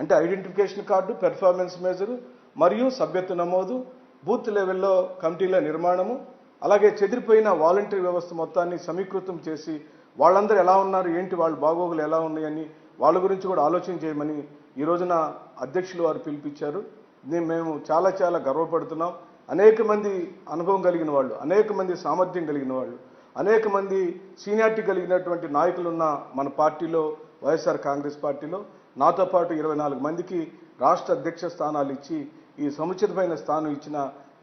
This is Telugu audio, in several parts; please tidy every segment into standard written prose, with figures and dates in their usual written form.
అంటే ఐడెంటిఫికేషన్ కార్డు, పెర్ఫార్మెన్స్ మెజరు మరియు సభ్యత్వ నమోదు, బూత్ లెవెల్లో కమిటీల నిర్మాణము, అలాగే చెదిరిపోయిన వాలంటరీ వ్యవస్థ మొత్తాన్ని సమీకృతం చేసి వాళ్ళందరూ ఎలా ఉన్నారు, ఏంటి వాళ్ళ బాగోగులు ఎలా ఉన్నాయని వాళ్ళ గురించి కూడా ఆలోచన చేయమని ఈ రోజున అధ్యక్షులు వారు పిలిపించారు. మేము చాలా చాలా గర్వపడుతున్నాం. అనేక మంది అనుభవం కలిగిన వాళ్ళు, అనేక మంది సామర్థ్యం కలిగిన వాళ్ళు, అనేక మంది సీనియారిటీ కలిగినటువంటి నాయకులున్న మన పార్టీలో, వైఎస్ఆర్ కాంగ్రెస్ పార్టీలో నాతో పాటు 24 మందికి రాష్ట్ర అధ్యక్ష స్థానాలు ఇచ్చి ఈ సముచితమైన స్థానం ఇచ్చిన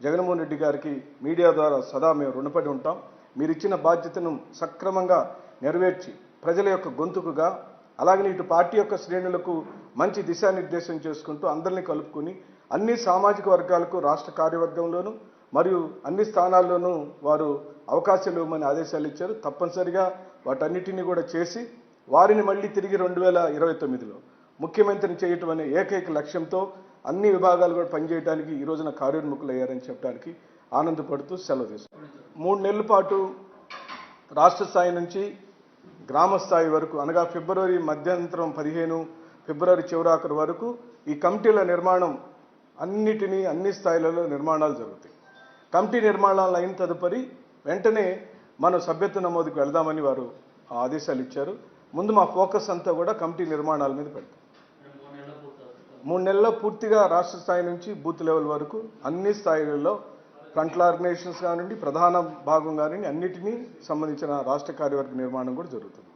జగన్మోహన్ రెడ్డి గారికి మీడియా ద్వారా సదా మేము రుణపడి ఉంటాం. మీరు ఇచ్చిన బాధ్యతను సక్రమంగా నెరవేర్చి ప్రజల యొక్క గొంతుకుగా, అలాగే ఇటు పార్టీ యొక్క శ్రేణులకు మంచి దిశానిర్దేశం చేసుకుంటూ అందరినీ కలుపుకొని అన్ని సామాజిక వర్గాలకు రాష్ట్ర కార్యవర్గంలోనూ మరియు అన్ని స్థానాల్లోనూ వారు అవకాశాలు ఇవ్వమని ఆదేశాలు ఇచ్చారు. తప్పనిసరిగా వాటన్నిటినీ కూడా చేసి వారిని మళ్ళీ తిరిగి 2029లో ముఖ్యమంత్రిని చేయటం అనే ఏకైక లక్ష్యంతో అన్ని విభాగాలు కూడా పనిచేయడానికి ఈ రోజున కార్యోన్ముఖులయ్యారని చెప్పడానికి ఆనందపడుతూ సెలవు తీసుకున్నాం. 3 నెలల పాటు రాష్ట్ర స్థాయి నుంచి గ్రామ స్థాయి వరకు, అనగా ఫిబ్రవరి మధ్యంతరం 15, ఫిబ్రవరి చివరాఖరు వరకు ఈ కమిటీల నిర్మాణం అన్ని స్థాయిలలో నిర్మాణాలు జరుగుతాయి. కమిటీ నిర్మాణాలు అయిన తదుపరి వెంటనే మనం సభ్యత్వ నమోదుకు వెళ్దామని వారు ఆదేశాలు ఇచ్చారు. ముందు మా ఫోకస్ అంతా కూడా కమిటీ నిర్మాణాల మీద పెడతాం. 3 నెలల్లో పూర్తిగా రాష్ట్ర స్థాయి నుంచి బూత్ లెవెల్ వరకు అన్ని స్థాయిలలో ఫ్రంట్ల ఆర్గనైజేషన్స్ కానివ్వండి, ప్రధాన భాగం కానివ్వండి, అన్నిటినీ సంబంధించిన రాష్ట్ర కార్యవర్గ నిర్మాణం కూడా జరుగుతుంది.